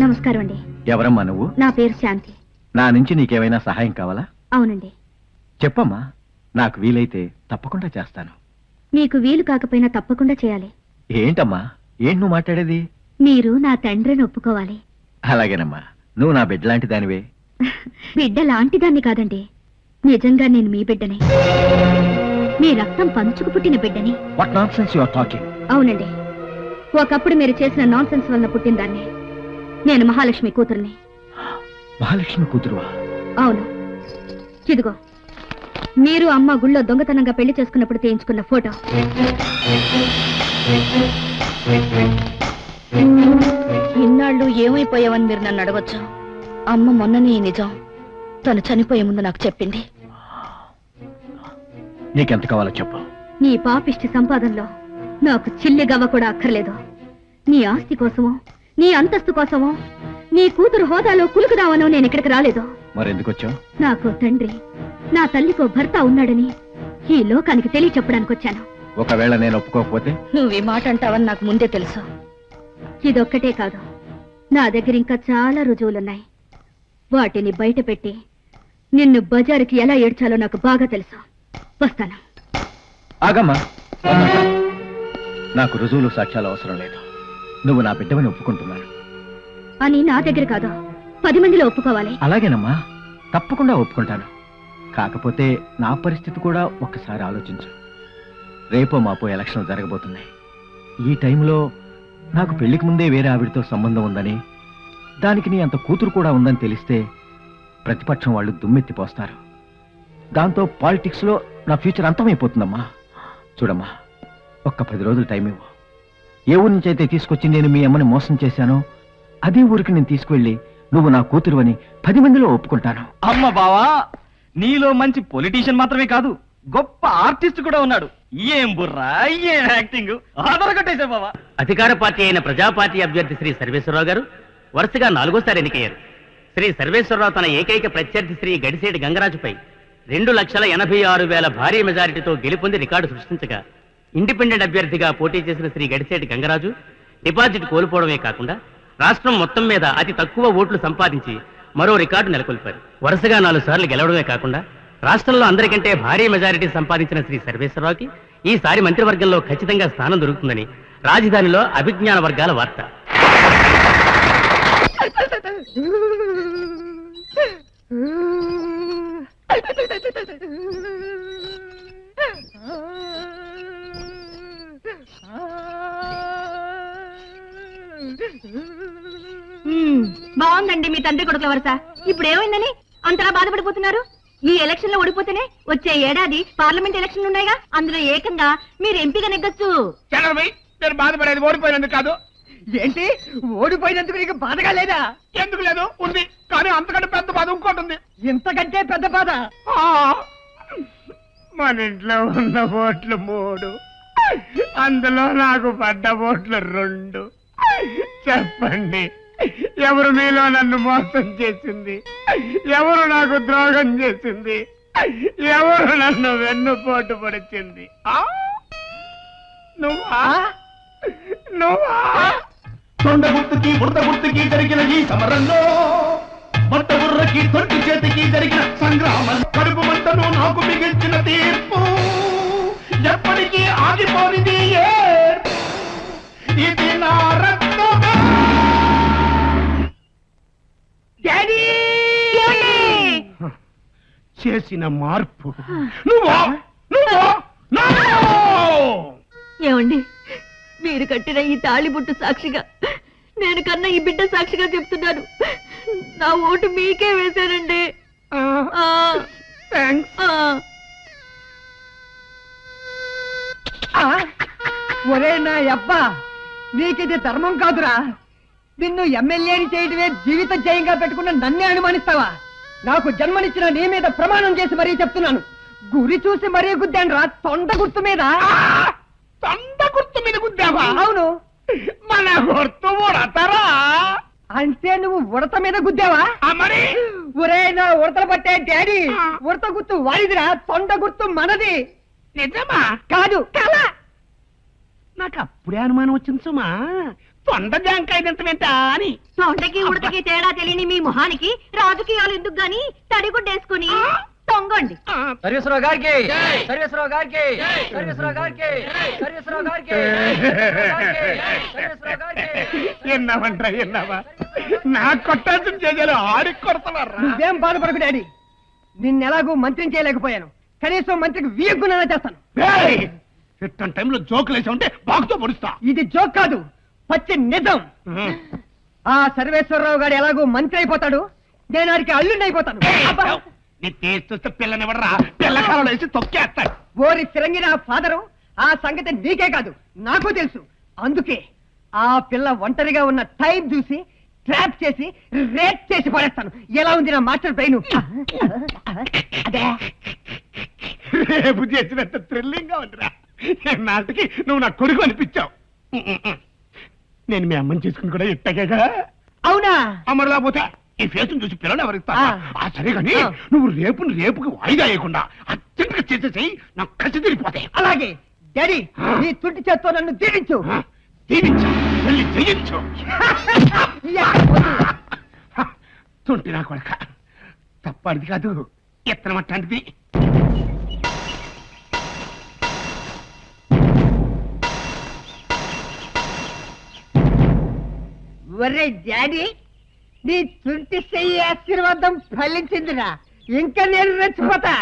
నమస్కారం అండి. ఎవరమ్మా నువ్వు? నా పేరు శాంతి. నా నుంచి నీకేమైనా సహాయం కావాలా? అవునండి. చెప్పమ్మా, నాకు వీలైతే తప్పకుండా చేస్తాను. మీకు వీలు కాకపోయినా తప్పకుండా చేయాలి. ఏంటమ్మా, ఏంటి నువ్వు మాట్లాడేది? మీరు నా తండ్రిని ఒప్పుకోవాలి. అలాగేనమ్మా, నువ్వు నా బిడ్డ లాంటి దానివే. బిడ్డ లాంటి దాన్ని కాదండి, నిజంగా నేను మీ బిడ్డని. మీ రక్తం పంచుకు పుట్టిన బిడ్డని. What nonsense you are talking? అవునండి, ఒకప్పుడు మీరు చేసిన నాన్సెన్స్ వలన పుట్టిన దాన్ని. నేను మహాలక్ష్మి కూతుర్ని. మహాలక్ష్మి కూతురువా? అవును. ఇదిగో, మీరు అమ్మ గుళ్ళో దొంగతనంగా పెళ్లి చేసుకున్నప్పుడు తీయించుకున్న ఫోటో. ఇన్నాళ్ళు ఏమైపోయావని మీరు నన్ను అడగొచ్చు. అమ్మ మొన్ననే ఈ నిజం తను చనిపోయే ముందు నాకు చెప్పింది. నీకెంత కావాలో చెప్పు. నీ పాపిష్టి సంపాదనలో నాకు చిల్లి గవ్వ కూడా అక్కర్లేదు. నీ ఆస్తి కోసమో, నీ అంతస్తు కోసమో, నీ కూతురు హోదాలో కులుకుదావనో నేను ఇక్కడికి రాలేదు. మరెందుకు వచ్చావు? నాకు తండ్రి, నా తల్లికో భర్త ఉన్నాడని ఈ లోకానికి తెలియచెప్పడానికి వచ్చాను. ఒకవేళ నేను ఒప్పుకోకపోతే? నువ్వు ఈ మాట అంటావని నాకు ముందే తెలుసు. ఇదొక్కటే కాదు, నా దగ్గర ఇంకా చాలా రుజువులున్నాయి. వాటిని బయట పెట్టి నిన్ను బజారుకి ఎలా ఏడ్చాలో నాకు బాగా తెలుసు. వస్తాను. ఆగమ్మా, నాకు రుజువులు సాక్ష్యాలు అవసరం లేదు. నువ్వు నా బిడ్డవని ఒప్పుకుంటున్నాను అని నా దగ్గర కాదు, 10 మందిలో ఒప్పుకోవాలి. అలాగేనమ్మా, తప్పకుండా ఒప్పుకుంటాను. కాకపోతే నా పరిస్థితి కూడా ఒక్కసారి ఆలోచించు. రేపో మాపో ఎలక్షన్లు జరగబోతున్నాయి. ఈ టైంలో నాకు పెళ్లికి ముందే వేరే ఆవిడతో సంబంధం ఉందని, దానికి నీ అంత కూతురు కూడా ఉందని తెలిస్తే ప్రతిపక్షం వాళ్ళు దుమ్మెత్తిపోస్తారు. దాంతో పాలిటిక్స్లో నా ఫ్యూచర్ అంతమైపోతుందమ్మా. చూడమ్మా, ఒక్క 10 రోజులు టైం ఇవ్వు. ఏ ఊరి నుంచి అయితే తీసుకొచ్చి నేను మీ అమ్మని మోసం చేశానో అదే ఊరికి నేను తీసుకువెళ్ళి నువ్వు నా కూతురు అని 10 మందిలో ఒప్పుకుంటాను. అమ్మ బావా, నీలో మంచి పొలిటీషియన్ మాత్రమే కాదు, గొప్ప ఆర్టిస్ట్ కూడా ఉన్నాడు. ఏం బుర్రా, ఏం యాక్టింగ్, ఆదరగొట్టేసా బావా. అధికార పార్టీ అయిన ప్రజా పార్టీ అభ్యర్థి శ్రీ సర్వేశ్వరరావు గారు వరుసగా 4వ సారి ఎన్నికయ్యారు. శ్రీ సర్వేశ్వరరావు తన ఏకైక ప్రత్యర్థి శ్రీ గడిసేటి గంగరాజుపై 2,86,000 భారీ మెజారిటీతో గెలుపొంది రికార్డు సృష్టించగా, ఇండిపెండెంట్ అభ్యర్థిగా పోటీ చేసిన శ్రీ గడిసేటి గంగరాజు డిపాజిట్ కోల్పోవడమే కాకుండా రాష్ట్రం మొత్తం మీద అతి తక్కువ ఓట్లు సంపాదించి మరో రికార్డు నెలకొల్పారు. వరుసగా 4 సార్లు గెలవడమే కాకుండా రాష్ట్రంలో అందరికంటే భారీ మెజారిటీ సంపాదించిన శ్రీ సర్వేశ్వరరావుకి ఈసారి మంత్రివర్గంలో ఖచ్చితంగా స్థానం దొరుకుతుందని రాజధానిలో అభిజ్ఞాన వర్గాల వార్త. బాగుందండి మీ తండ్రి కొడుకుల వరుస. ఇప్పుడు ఏమైందని అంతలా బాధపడిపోతున్నారు? ఈ ఎలక్షన్ లో ఓడిపోతేనే వచ్చే ఏడాది పార్లమెంట్ ఎలక్షన్ ఉన్నాయిగా, అందులో ఏకంగా మీరు ఎంపీగా నెగ్గొచ్చు. నేను బాధపడేది ఓడిపోయినందుకు కాదు. ఏంటి, ఓడిపోయినందుకు నీకు బాధగా లేదా? ఎందుకు లేదు, ఉంది. కానీ అంతకంటే పెద్ద బాధ ఇంకోటి ఉంది. ఇంతకంటే పెద్ద బాధ? మన ఇంట్లో ఉన్న ఓట్లు 3, అందులో నాకు పడ్డ ఓట్లు 2. చెప్పండి, ఎవరు మీలో నన్ను మోసం చేసింది? ఎవరు నాకు ద్రోహం చేసింది? ఎవరు నన్ను వెన్నుపోటు పొడిచింది? నువ్వా? నువ్వా? తొండ గుర్తుకి బుర్ర గుర్తుకి జరిగిన ఈ సమరంలో, బట్ట బుర్రకి తొట్టి చేతికి జరిగిన సంగ్రామం, కడుపు మంటను నాకు మిగిల్చిన తీర్పు ఎప్పటికీ ఆగిపోనిది. ఇది నా రక్తమే. చేసిన మార్పు నువ్వా? ఏమండి, మీరు కట్టిన ఈ తాళిబుట్టు సాక్షిగా, నేను కన్నా ఈ బిడ్డ సాక్షిగా చెప్తున్నాను, నా ఓటు మీకే వేశానండి. ఒరే నా అబ్బా, నీకిది ధర్మం కాదురా. నిన్ను ఎమ్మెల్యేని చేయడమే జీవిత జయంగా పెట్టుకున్న నన్నే అనుమానిస్తావా? నాకు జన్మనిచ్చిన నీ మీద ప్రమాణం చేసి మరీ చెప్తున్నాను, గురి చూసి మరీ గుద్దాను రా, తొండ గుర్తు మీద. తొండ గుర్తు మీద గుద్దావా? అవును. మన గుర్తు ఉడతారా అంటే నువ్వు ఉడత మీద గుద్దావా? మరి ఒరే నా ఉడతలు పట్టే డాడీ, ఉడత గుర్తు వాడిదిరా, తొండ గుర్తు మనది. నిజమా? కాదు, కళ. నాకు అప్పుడే అనుమానం వచ్చింది సుమా. తొండ జాంకాయ తింటమేంటా అని. తొండకి ఉడతకి తేడా తెలియని మీ మొహానికి రాజకీయాలు ఎందుకు గాని తడిగుడ్డేసుకుని తొంగండి. సర్వేశ్వరరావు గారికి, సర్వేశ్వరరావు గారికి, సర్వేశ్వరరావు గారికి, సర్వేశ్వరరావు గారికి, సర్వేశ్వరరావు గారికి. ఎన్నావంట్రా ఎన్నావా? నా కొట్టాల్సిన చేయాలి ఆడికి కొడతావారా? నువ్వేం బాధపడకు డాడీ, నిన్నెలాగూ మంత్రిని చేయలేకపోయాను, కనీసం మంత్రికి వీయగుణాలా చేస్తాను. ఇట్టని టైంలో జోకులు వేసి ఉంటే బాగుతో పొడుస్తా. ఇది జోక్ కాదు, పచ్చి నిజం. ఆ సర్వేశ్వరరావు గారు ఎలాగో మంత్రి అయిపోతాడు, నేను ఆడికి అల్లుండి అయిపోతాను. నీ టేస్ట్ చూస్తే పిల్లనివ్వడరా, పిల్లకాలలో వేసి తొక్కేస్తాడు. ఓరి ఫిరంగిన ఫాదరు, ఆ సంగతి నీకే కాదు నాకు తెలుసు. అందుకే ఆ పిల్ల ఒంటరిగా ఉన్న టైం చూసి ట్రాప్ చేసి రేప్ చేసి పడేస్తాను. ఎలా ఉంది నా మాస్టర్ బ్రెయిన్? అదే రేపు చేసినంత థ్రిల్లింగ్ గా ఉందిరా. నాటికి నువ్వు నా కొడుకు అనిపించావు. నేను మీ అమ్మని చేసుకుని కూడా ఇట్టగేగా. అవునా? అమ్మలా పోతే ఈ ఫేస్ చూసి పిల్లలు ఎవరిస్తా? సరే కానీ నువ్వు రేపుకి వాయిదా వేయకుండా అత్యంతగా చేసేసి నాకు కసి తిరిగిపోతాయి. అలాగే డాడీ, నీ తుట్టి చేత్తో నన్ను దీవించు. దీవించు, వెళ్ళి జయించు. తుంటి నా కొడక తప్పడిది కాదు, ఎత్తనం అట్లాంటిది. ఒరే డాడీ, నీ తుంటి చెయ్యి ఆశీర్వాదం ఫలించిందిరా, ఇంకా నేను రెచ్చిపోతా.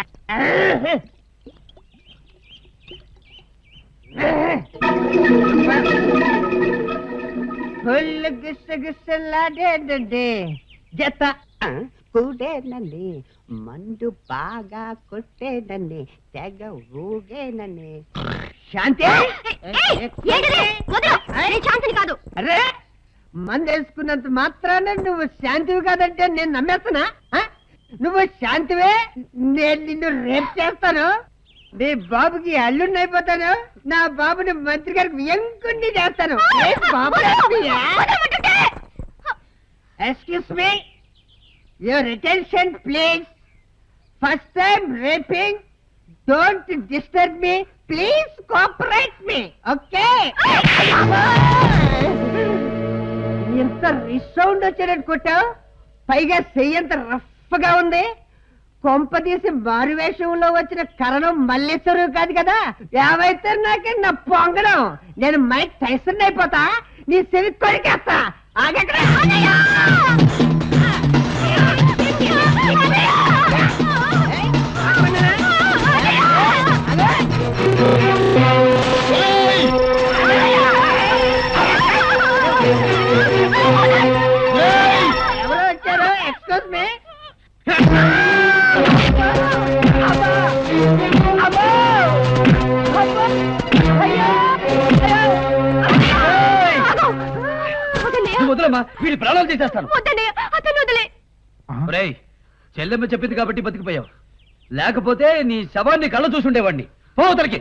ఒళ్ళు గిస్సగిస్సలాడేనండి, జత కూడేనండి, మందు బాగా కొట్టేనండి, తెగ ఊగేనండి. శాంతి, శాంతిని కాదు. అరే మందు వేసుకున్నంత మాత్రాన నువ్వు శాంతివి కాదంటే నేను నమ్మేస్తున్నా? నువ్వు శాంతివే, నేను నిన్ను రేప్ చేస్తాను, నీ బాబుకి అల్లుడిని అయిపోతాను, నా బాబుని మంత్రి గారికి వ్యంకుణ్ణి చేస్తాను. Excuse me, your attention please. First time raping, don't disturb me, please cooperate me, okay? ఎంత రిసౌండ్ వచ్చేటట్టు కొట్టావు, పైగా చెయ్యి ఎంత రఫ్ గా ఉంది. కొంపదీసి మారువేషంలో వచ్చిన కరణం మల్లేశ్వరు కాదు కదా? ఏవైతే నాకే నా పొంగడం, నేను మైక్ టైసన్ అయిపోతా, నీ చెవి కొరికేస్తా. ఆగక్కడ ఎవరో వచ్చారు? Excuse me. వదలమ్మా, వీడి ప్రాణాలు చేసేస్తాను. అతను వదిలే. చెల్లెమ్మ చెప్పింది కాబట్టి బతికిపోయావు, లేకపోతే నీ శవాన్ని కళ్ళ చూసుండేవాడిని. పోతలకి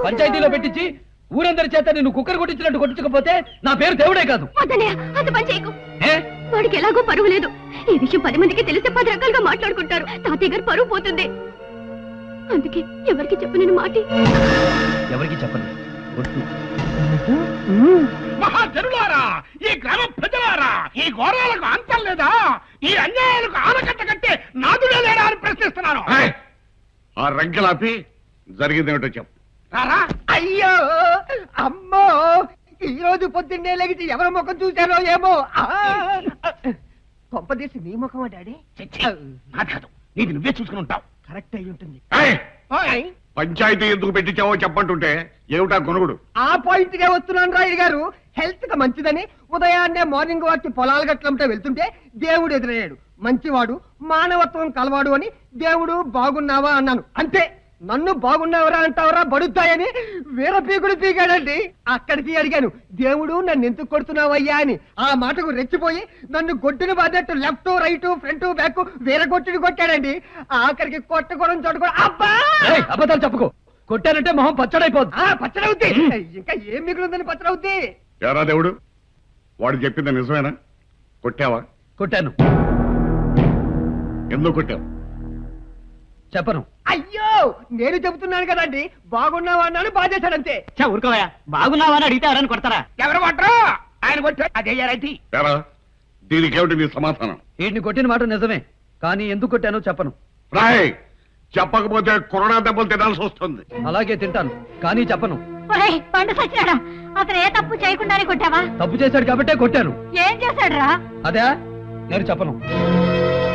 పంచాయతీలో పెట్టించి ఊరందరి చేత నిన్ను కుక్కర్ కొట్టించినట్టు కొట్టించకపోతే నా పేరు దేవుడే కాదు. వాడికి ఎలాగో పరువు లేదు. ఈ విషయం 10 మందికి తెలిస్తే 10 రకాలుగా మాట్లాడుకుంటారు. తాతయ్య గారు పరువు పోతుంది. అందుకే ఎవరికి చెప్పను మాట. ఎవరికి చెప్పను. మహాజనులారా, ఈ గ్రామ ప్రజలారా, ఈ ఘోరాలకు అంతం లేదా? ఈ అన్యాయాలకు ఆనకట్ట కట్టే నాదుడే లేడా అని ప్రశ్నిస్తున్నాను. ఆ రంకెలాపి జరిగిందేమిటో చెప్పు. రారా. అయ్యో అమ్మో, ఈ రోజు పొద్దున్నే లెగిసి ఎవరి ముఖం చూశారో ఏమో. కొంపదీసి నీ ముఖమా డాడీ? నాది కాదు, నీది నువ్వే చూసుకుని ఉంటావు. కరెక్ట్ అయి ఉంటుంది. పంచాయతీ ఎందుకు పెట్టించావో చెప్పంటుంటే ఏమిటా కొనుగుడు? ఆ పాయింట్ గా వస్తున్నాను రాయుడు గారు. హెల్త్ కి మంచిదని ఉదయాన్నే మార్నింగ్ వాక్ పొలాలు గట్లంటే వెళ్తుంటే దేవుడు ఎదురయ్యాడు. మంచివాడు, మానవత్వం కలవాడు అని దేవుడు బాగున్నావా అన్నాను, అంతే. నన్ను బాగున్నావరా అంటావరా బడుద్దాయని వీర పీకుడు పీకాడండి. అక్కడికి అడిగాను, దేవుడు నన్ను ఎందుకు కొడుతున్నావయ్యా అని. ఆ మాటకు రెచ్చిపోయి నన్ను గొడ్డును బాధట్టు లెఫ్ట్ రైట్ ఫ్రంట్ బ్యాక్ వీర కొట్టుడు కొట్టాడండి. ఆఖరికి కొట్టకూడదు చోటు అబ్బా. అబద్ధాలు చెప్పుకో, కొట్టానంటే మొహం పచ్చడైపోద్ది. పచ్చడవుద్ది, ఇంకా ఏం మిగులుందని పచ్చడవుద్ది. ఎరా దేవుడు, వాడు చెప్పింది నిజమేనా? కొట్టావా? కొట్టాను. ఎందుకు కొట్టావు? చెప్పను. అయ్యో నేను చెబుతున్నాను కదండి బాగున్నావా అన్నాను బాగా చేశాడంతే. ఊరుకోవా బాగున్నావా అని అడిగితే ఎవరైనా కొడతారా? ఎవరు కొట్టరు ఆయన కొట్టాడు అదే రైతీ. ఎరా దీనికి ఏమిటి నీ సమాధానం? వీడిని కొట్టిన మాట నిజమే, కానీ ఎందుకు కొట్టానో చెప్పను. రాయ్ చెప్పకపోతే కొరడా దెబ్బలు తినాల్సి వస్తుంది. అలాగే తింటాను, కానీ చెప్పను. పండు సచ్చినాడా? అతను ఏ తప్పు చేయకుండానే కొట్టావా? తప్పు చేశాడు కాబట్టే కొట్టాను. ఏం చేశాడు రా? అదే నేను చెప్పను.